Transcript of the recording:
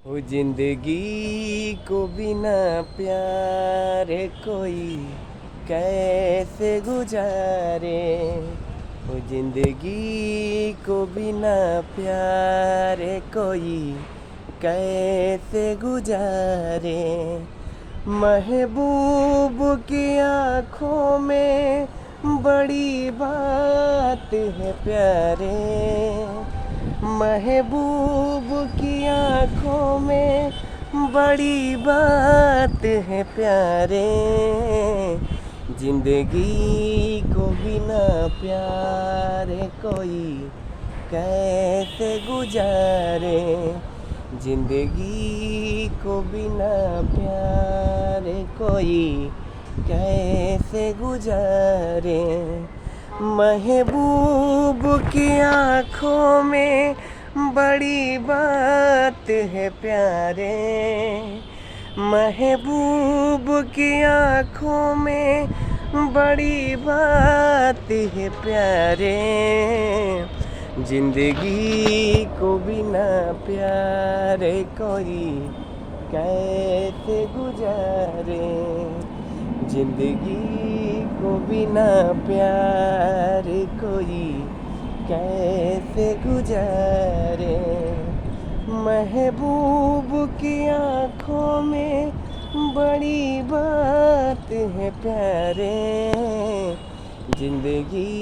हो जिंदगी को बिना प्यार कोई कैसे गुजारे। हो जिंदगी को बिना प्यार कोई कैसे गुजारे। महबूब की आँखों में बड़ी बात है प्यारे। महबूब की आँखों में बड़ी बात है प्यारे। जिंदगी को बिना प्यार कोई कैसे गुजारे। जिंदगी को बिना प्यार कोई कैसे गुजारे। महबूब की आँखों में बड़ी बात है प्यारे। महबूब की आँखों में बड़ी बात है प्यारे। जिंदगी को बिना प्यार कोई कैसे गुजारे। जिंदगी को बिना प्यार कोई कैसे गुजारे। महबूब की आँखों में बड़ी बात है प्यारे। जिंदगी